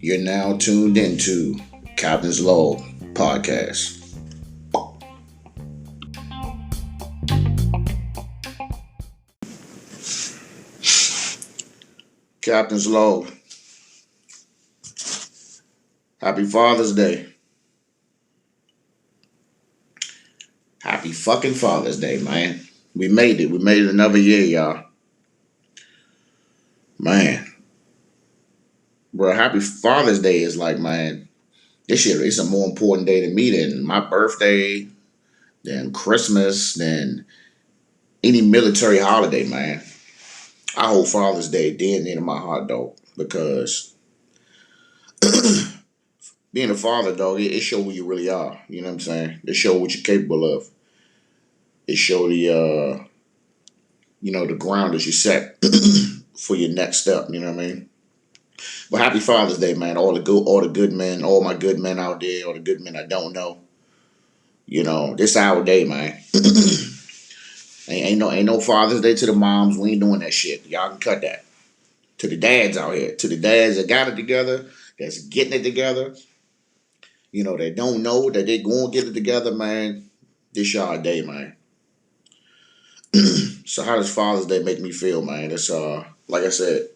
You're now tuned into Captain's Log podcast. Captain's Log. Happy Father's Day. Happy fucking Father's Day, man. We made it. We made it another year, y'all. Man. Bro, happy Father's Day is like, man, this year it's a more important day to me than my birthday, than Christmas, than any military holiday, man. I hold Father's Day dear and near to my heart, dog, because being a father, dog, it shows who you really are. You know what I'm saying? It shows what you're capable of. It shows the ground that you set for your next step. You know what I mean? But happy Father's Day, man. All the good men, all my good men out there, all the good men I don't know. You know, this our day, man. ain't no Father's Day to the moms. We ain't doing that shit. Y'all can cut that. To the dads out here, to the dads that got it together, that's getting it together. You know, that don't know that they gonna get it together, man. This y'all day, man. So how does Father's Day make me feel, man? It's like I said,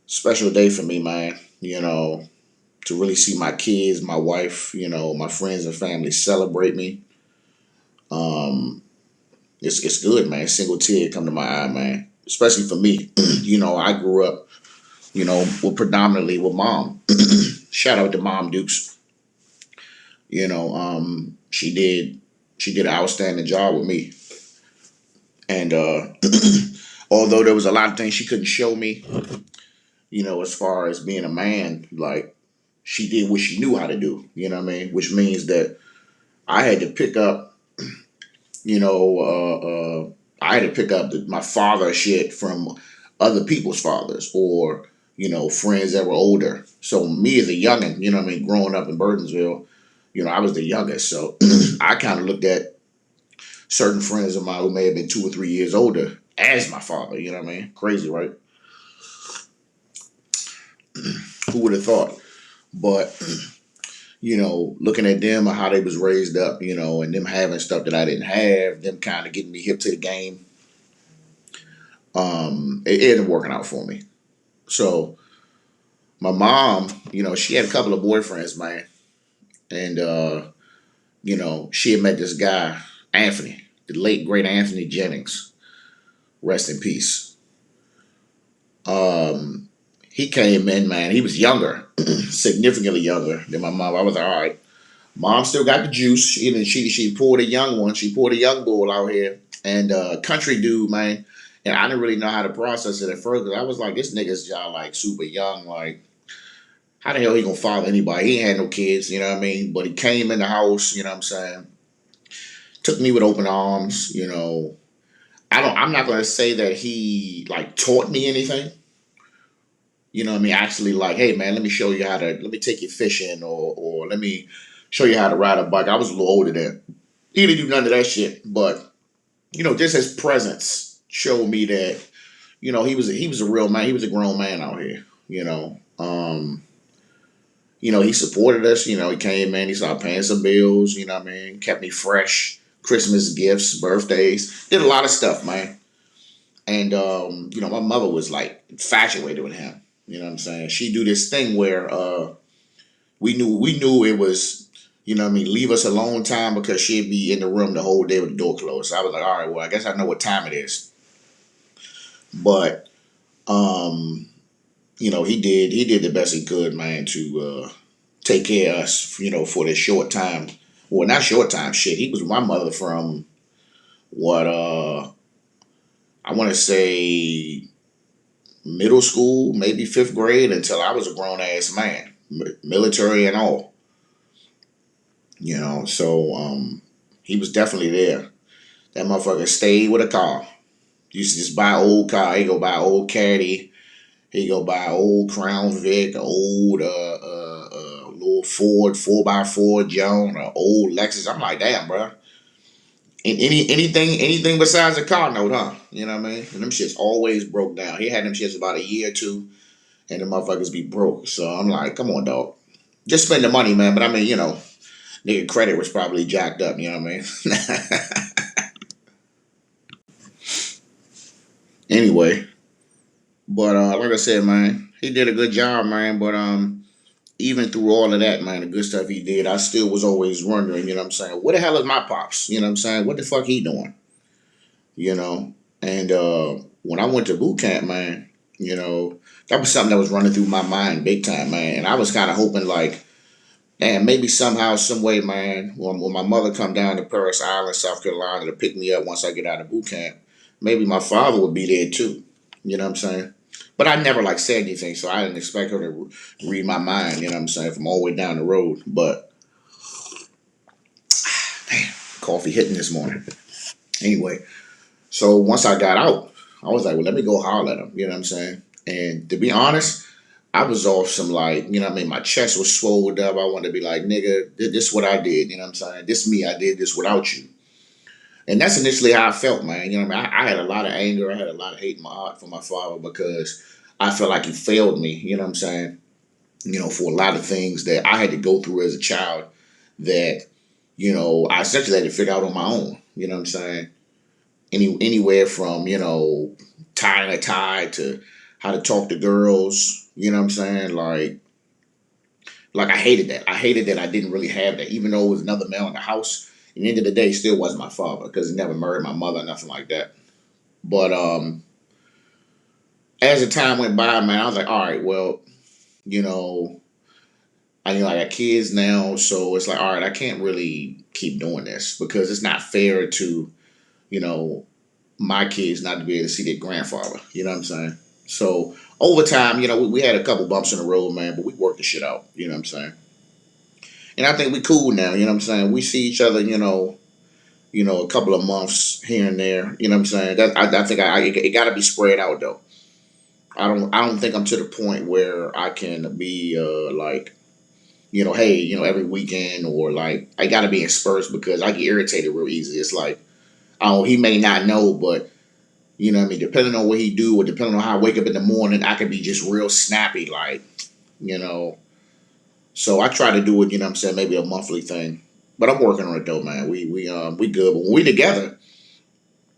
special day for me, man. You know, to really see my kids, my wife, my friends and family celebrate me. Um, it's good, man. Single tear come to my eye, man. Especially for me. I grew up, predominantly with mom. Shout out to Mom Dukes. She did an outstanding job with me. And although there was a lot of things she couldn't show me, as far as being a man, like she did what she knew how to do, you know what I mean? Which means that I had to pick up, I had to pick up my father shit from other people's fathers or, friends that were older. So me as a youngin', you know what I mean, growing up in Burtonsville, I was the youngest. So I kind of looked at certain friends of mine who may have been 2 or 3 years older as my father, you know what I mean? Crazy, right? Who would have thought? But looking at them and how they was raised up, and them having stuff that I didn't have, them kind of getting me hip to the game, it ended up working out for me. So my mom, she had a couple of boyfriends, man, and she had met this guy, Anthony, the late great Anthony Jennings, rest in peace. He came in, man. He was younger, significantly younger than my mom. I was like, all right. Mom still got the juice. Even she pulled a young one. She pulled a young bull out here. And country dude, man. And I didn't really know how to process it at first because I was like, this nigga's y'all like super young. Like, how the hell he gonna father anybody? He ain't had no kids, you know what I mean? But he came in the house, you know what I'm saying? Took me with open arms, I'm not gonna say that he like taught me anything. You know what I mean? Actually, like, hey man, let me take you fishing, or let me show you how to ride a bike. I was a little older then. He didn't do none of that shit, but just his presence showed me that he was a real man. He was a grown man out here. He supported us. He came in, he started paying some bills. You know what I mean? Kept me fresh. Christmas gifts, birthdays, did a lot of stuff, man. And my mother was like infatuated with him. You know what I'm saying? She do this thing where we knew it was, leave us alone time because she'd be in the room the whole day with the door closed. So I was like, all right, well, I guess I know what time it is. But he did the best he could, man, to take care of us, for this short time. Well, not short time, shit. He was with my mother from what I want to say middle school, maybe fifth grade, until I was a grown ass man, military and all. So he was definitely there. That motherfucker stayed with a car. Used to just buy an old car. He go buy an old Caddy. He go buy an old Crown Vic, an old little Ford 4x4 Joan, an old Lexus. I'm like, damn, bro. Anything besides a car note, huh? You know what I mean? And them shits always broke down. He had them shits about a year or two, and the motherfuckers be broke. So I'm like, come on, dog. Just spend the money, man. But I mean, nigga credit was probably jacked up. You know what I mean? Anyway, but like I said, man, he did a good job, man. But even through all of that, man, the good stuff he did, I still was always wondering. You know what I'm saying? What the hell is my pops? You know what I'm saying? What the fuck he doing? You know? And when I went to boot camp, man, that was something that was running through my mind big time, man. And I was kind of hoping, like, and maybe somehow, some way, man, when my mother come down to Paris Island, South Carolina, to pick me up once I get out of boot camp, maybe my father would be there too. You know what I'm saying? But I never like said anything, so I didn't expect her to read my mind. You know what I'm saying? From all the way down the road. But damn, coffee hitting this morning. Anyway, so once I got out, I was like, well, let me go holler at him. You know what I'm saying? And to be honest, I was off some, like, you know what I mean? My chest was swelled up. I wanted to be like, nigga, this is what I did. You know what I'm saying? This me, I did this without you. And that's initially how I felt, man. You know what I mean? I had a lot of anger. I had a lot of hate in my heart for my father because I felt like he failed me. You know what I'm saying? For a lot of things that I had to go through as a child that, I essentially had to figure out on my own. You know what I'm saying? Anywhere from, tying a tie to how to talk to girls. You know what I'm saying? Like I hated that. I hated that I didn't really have that, even though it was another male in the house. At the end of the day, he still wasn't my father because he never married my mother, nothing like that. But as the time went by, man, I was like, all right, well, you know, I got kids now, so it's like, all right, I can't really keep doing this because it's not fair to, you know, my kids not to be able to see their grandfather. You know what I'm saying? So over time, we had a couple bumps in the road, man, but we worked the shit out. You know what I'm saying? And I think we cool now. You know what I'm saying? We see each other, a couple of months here and there. You know what I'm saying? That I think it got to be spread out though. I don't think I'm to the point where I can be like, hey, every weekend, or like I got to be in spurts because I get irritated real easy. It's like, oh, he may not know, but what I mean, depending on what he do or depending on how I wake up in the morning, I can be just real snappy, like, you know. So I try to do it, what I'm saying, maybe a monthly thing. But I'm working on it though, man. We good. But when we together,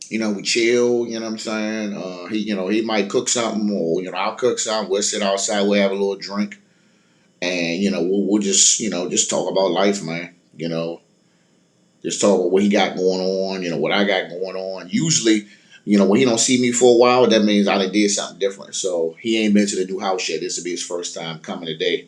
we chill, what I'm saying? He might cook something, or I'll cook something, we'll sit outside, we'll have a little drink, and we'll just just talk about life, man. Just talk about what he got going on, what I got going on. Usually, when he don't see me for a while, that means I done did something different. So he ain't been to the new house yet. This will be his first time coming today.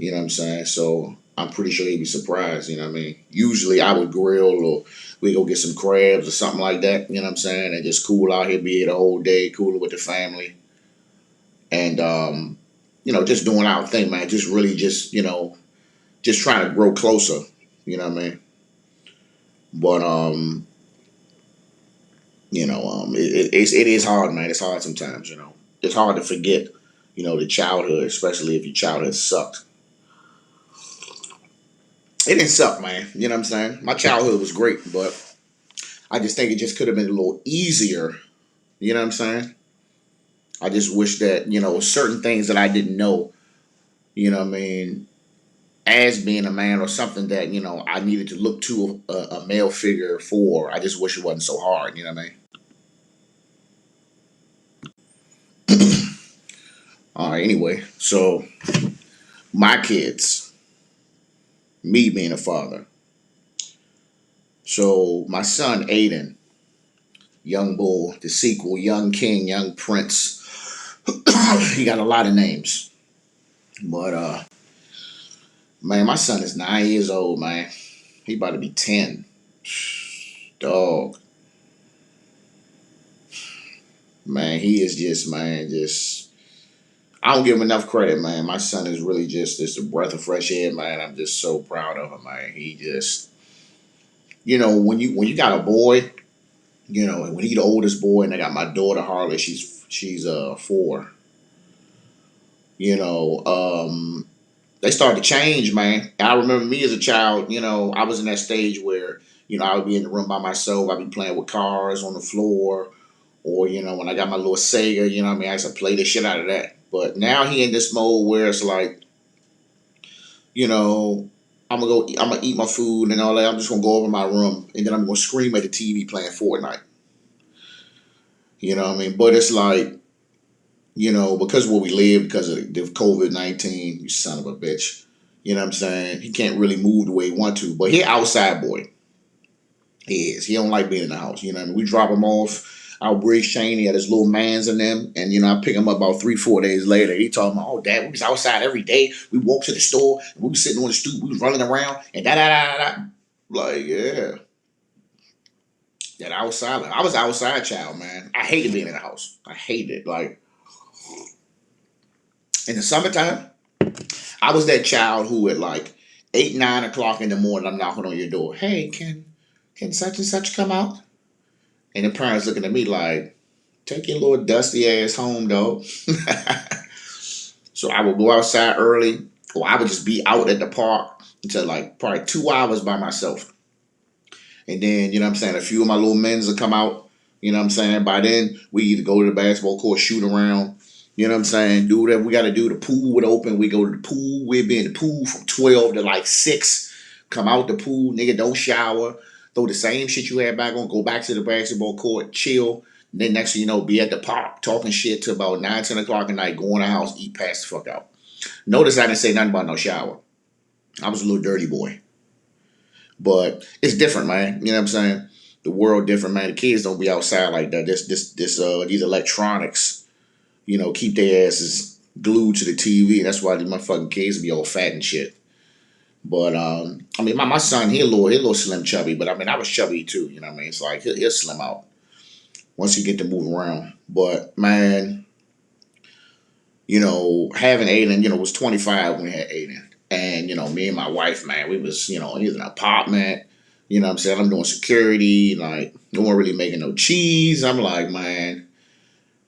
You know what I'm saying? So I'm pretty sure he'd be surprised. You know what I mean? Usually I would grill, or we go get some crabs or something like that. You know what I'm saying? And just cool out here, be here the whole day, cooling with the family, and just doing our thing, man. Just really, just trying to grow closer. You know what I mean? But it is hard, man. It's hard sometimes. It's hard to forget. The childhood, especially if your childhood sucked. It didn't suck, man. You know what I'm saying? My childhood was great, but I just think it just could have been a little easier. You know what I'm saying? I just wish that, certain things that I didn't know, what I mean, as being a man, or something that, I needed to look to a male figure for. I just wish it wasn't so hard. You know what I mean? All right, anyway. So, my kids, me being a father. So, my son, Aiden, Young Bull, the sequel, Young King, Young Prince. He got a lot of names. But man, my son is 9 years old, man. He about to be 10. Dog. Man, he is just, man, just I don't give him enough credit, man. My son is really just a breath of fresh air, man. I'm just so proud of him, man. He just when you got a boy, and when he the oldest boy, and I got my daughter Harley, she's 4. You know, they start to change, man. I remember me as a child, I was in that stage where, I'll be in the room by myself. I'll be playing with cars on the floor, or when I got my little Sega, I used to play the shit out of that. But now he in this mode where it's like, you know, I'm gonna eat my food and all that. I'm just gonna go over my room and then I'm gonna scream at the TV playing Fortnite. You know what I mean? But it's like, because where we live, because of the COVID-19, you son of a bitch. You know what I'm saying? He can't really move the way he want to. But he outside boy. He is. He don't like being in the house. You know what I mean? We drop him off our bridge chain. He had his little mans in them. And, I pick him up about 3, 4 days later. He told me, oh, Dad, we was outside every day. We walked to the store. And we was sitting on the stoop. We was running around. And da-da-da-da-da. Like, yeah. That outside. I was an outside child, man. I hated being in the house. I hated it. Like, in the summertime, I was that child who at like 8, 9 o'clock in the morning, I'm knocking on your door. Hey, can such and such come out? And the parents looking at me like, take your little dusty ass home, though. So I would go outside early, or I would just be out at the park until like probably 2 hours by myself. And then, you know what I'm saying, a few of my little men's would come out. You know what I'm saying? By then, we either go to the basketball court, shoot around. You know what I'm saying? Do whatever we got to do. The pool would open. We go to the pool. We'd be in the pool from 12 to like 6. Come out the pool. Nigga, don't shower. Throw the same shit you had back on. Go back to the basketball court. Chill. And then next thing you know, be at the park talking shit to about 9, 10 o'clock at night. Go in the house. Eat, pass the fuck out. Notice I didn't say nothing about no shower. I was a little dirty boy. But it's different, man. You know what I'm saying? The world different, man. The kids don't be outside like that. These electronics, keep their asses glued to the TV. That's why these motherfucking kids be all fat and shit. But I mean, my son, he a little slim chubby, but I mean, I was chubby too. You know what I mean? It's like he'll slim out once you get to move around. But man, having Aiden, was 25 when we had Aiden. And, me and my wife, man, we was, in an apartment. You know what I'm saying? I'm doing security, like, no one really making no cheese. I'm like, man,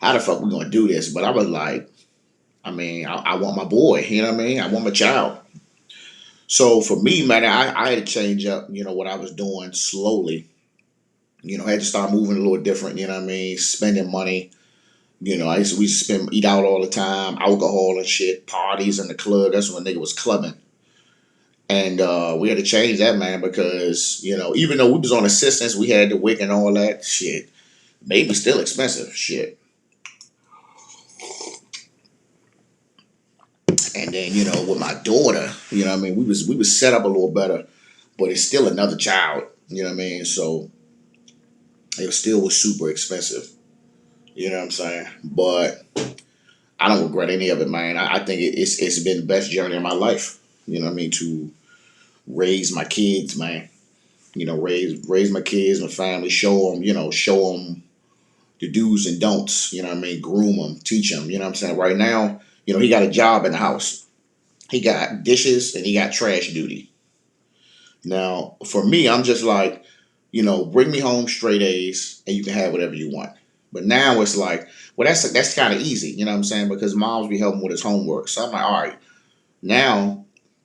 how the fuck we gonna do this? But I was like, I mean, I want my boy, you know what I mean? I want my child. So for me, man, I had to change up, what I was doing slowly. I had to start moving a little different, you know what I mean? Spending money. We used to eat out all the time, alcohol and shit, parties in the club. That's when nigga was clubbing. And we had to change that, man, because, even though we was on assistance, we had the WIC and all that shit. Maybe still expensive, shit. And then, with my daughter, what I mean, we was set up a little better, but it's still another child, you know what I mean? So it still was super expensive. You know what I'm saying? But I don't regret any of it, man. I think it's been the best journey of my life. You know what I mean? To raise my kids, man. Raise my kids, my family, show them the do's and don'ts. You know what I mean? Groom them, teach them. You know what I'm saying? Right now, he got a job in the house. He got dishes and he got trash duty. Now, for me, I'm just like, bring me home straight A's and you can have whatever you want. But now it's like, well, that's kind of easy. You know what I'm saying? Because moms be helping with his homework. So I'm like, all right, now,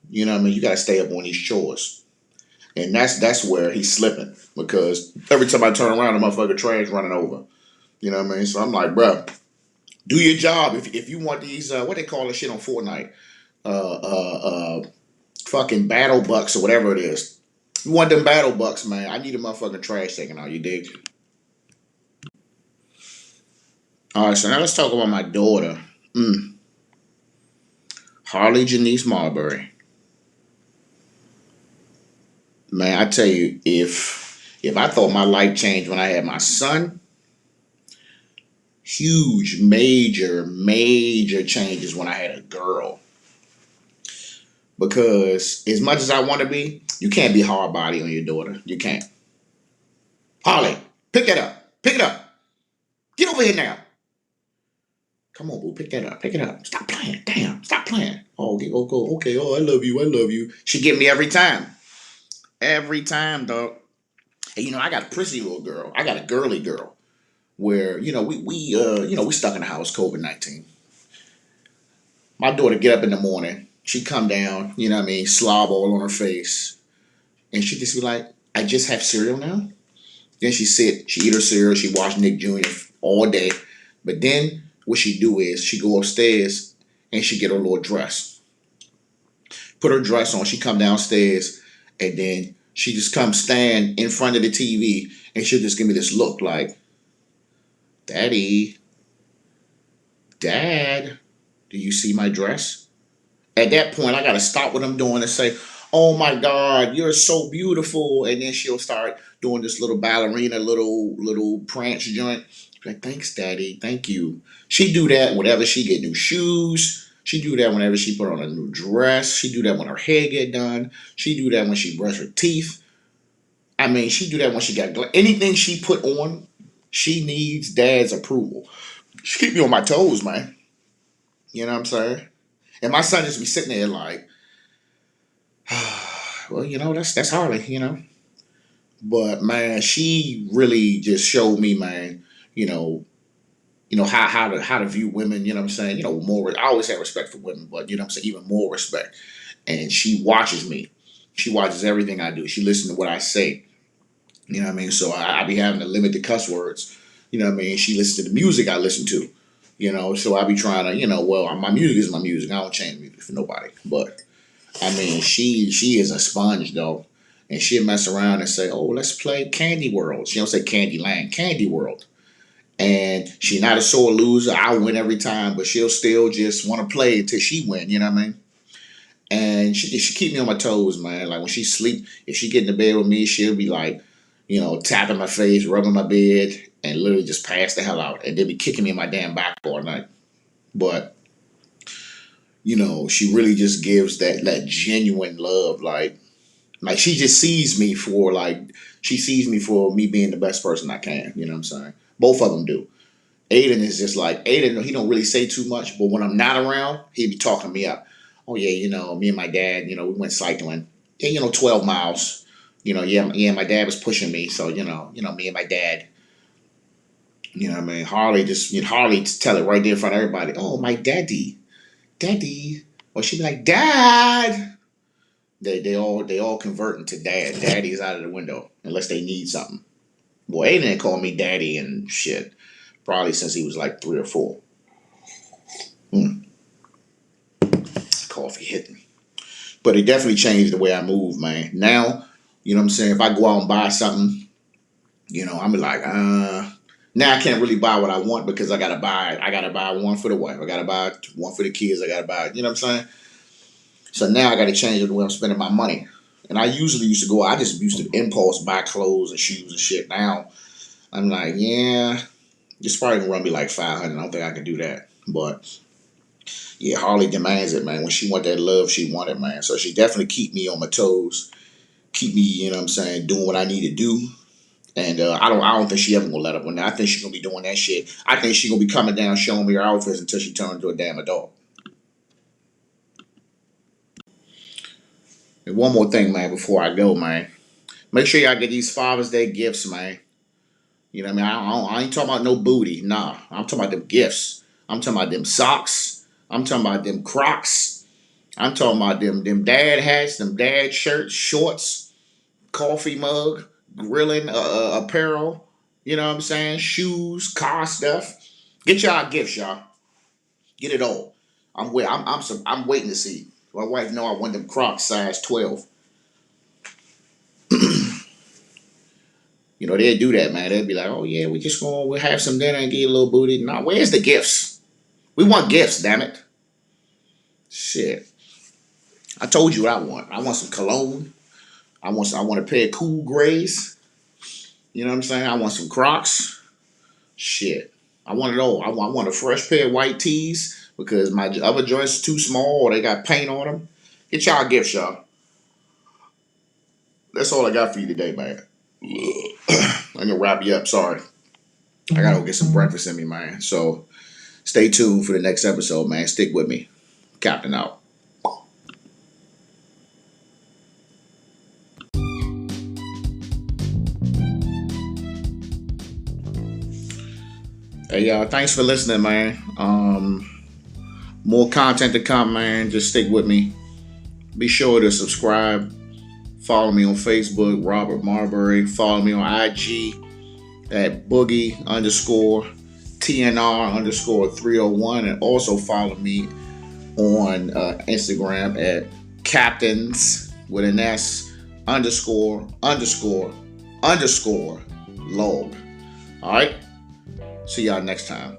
you know what I mean? You got to stay up on these chores. And that's where he's slipping because every time I turn around, the motherfucker trash running over. You know what I mean? So I'm like, bruh, do your job. If you want these, what they call this shit on Fortnite, fucking battle bucks or whatever it is. You want them battle bucks, man? I need a motherfucking trash taken out. You dig? All right, so now let's talk about my daughter, Harley Janice Marbury. Man, I tell you, if I thought my life changed when I had my son, huge, major, major changes when I had a girl. Because as much as I want to be, you can't be hard body on your daughter. You can't. Harley, pick that up. Pick it up. Get over here now. Come on, boo, pick that up. Pick it up. Stop playing. Damn, stop playing. Oh, okay, okay. Oh, I love you. I love you. She get me every time. Every time, dog. And I got a prissy little girl. I got a girly girl. Where we stuck in the house, COVID-19. My daughter get up in the morning. She come down. You know what I mean? Slob all on her face, and she just be like, I just have cereal now. Then she eat her cereal, she watch Nick Jr. all day. But then what she do is she go upstairs and she get her little dress. Put her dress on, she come downstairs, and then she just come stand in front of the TV and she'll just give me this look like, Daddy, Dad, do you see my dress? At that point, I gotta stop what I'm doing and say, "Oh my God, you're so beautiful." And then she'll start doing this little ballerina, little prance joint. Like, thanks, Daddy, thank you. She do that whenever she get new shoes. She do that whenever she put on a new dress. She do that when her hair get done. She do that when she brush her teeth. I mean, she do that when she got anything she put on. She needs Dad's approval. She keep me on my toes, man. You know what I'm saying? And my son just be sitting there like, well, that's Harley, But man, she really just showed me, man, you know, how to view women, you know what I'm saying? More I always had respect for women, but you know what I'm saying, even more respect. And she watches me. She watches everything I do. She listens to what I say. You know what I mean? So I be having to limit the cuss words. You know what I mean? She listens to the music I listen to. So I be trying to, well, my music is my music. I don't change music for nobody. But I mean, she is a sponge though, and she'll mess around and say, "Oh, let's play Candy World." She don't say Candy Land, Candy World. And she's not a sore loser. I win every time, but she'll still just want to play until she win. You know what I mean? And she keep me on my toes, man. Like when she sleep, if she get in the bed with me, she'll be like, tapping my face, rubbing my bed, and literally just pass the hell out. And they'll be kicking me in my damn back all night. But she really just gives that genuine love, like she just sees me for me being the best person I can. You know what I'm saying? Both of them do. Aiden is just like Aiden. He don't really say too much, but when I'm not around, he be talking me up. Oh yeah, me and my dad. We went cycling. Yeah, 12 miles. Yeah. My dad was pushing me, so me and my dad. You know what I mean? Harley tell it right there in front of everybody. Oh, my daddy. Or she'd be like, Dad. They all converting to dad. Daddy's out of the window unless they need something. Boy, Aiden didn't call me daddy and shit. Probably since he was like 3 or 4. Coffee hitting. But it definitely changed the way I move, man. Now, you know what I'm saying? If I go out and buy something, I'm like, now I can't really buy what I want because I gotta buy one for the wife. I gotta buy one for the kids. I gotta buy, you know what I'm saying? So now I gotta change the way I'm spending my money. And I usually used to go, I just used to impulse buy clothes and shoes and shit. Now I'm like, yeah, it's probably gonna run me like 500. I don't think I can do that. But yeah, Harley demands it, man. When she want that love, she want it, man. So she definitely keep me on my toes, keep me, you know what I'm saying, doing what I need to do. And I don't think she ever gonna let up on that. I think she gonna be doing that shit. I think she gonna be coming down showing me her outfits until she turns into a damn adult. And one more thing, man, before I go, man. Make sure y'all get these Father's Day gifts, man. You know what I mean? I ain't talking about no booty. Nah. I'm talking about them gifts. I'm talking about them socks. I'm talking about them Crocs. I'm talking about them dad hats, them dad shirts, shorts, coffee mug, grilling apparel. You know what I'm saying? Shoes, car stuff. Get y'all gifts, y'all. Get it all. I'm waiting to see. My wife know I want them Crocs size 12. They'd do that, man. They'd be like, "Oh yeah, we'll have some dinner and get you a little booty." Nah, where's the gifts? We want gifts, damn it. Shit. I told you what I want. I want some cologne. I want a pair of cool grays. You know what I'm saying? I want some Crocs. Shit. I want it all. I want a fresh pair of white tees because my other joints are too small or they got paint on them. Get y'all gifts, y'all. That's all I got for you today, man. I'm gonna wrap you up. Sorry. I gotta go get some breakfast in me, man. So stay tuned for the next episode, man. Stick with me. Captain out. Hey y'all, thanks for listening, man. More content to come, man. Just stick with me. Be sure to subscribe, Follow me on Facebook, Robert Marbury. Follow me on IG at boogie underscore TNR underscore 301. And also follow me on Instagram at captains with an S underscore underscore underscore log. All right. See y'all next time.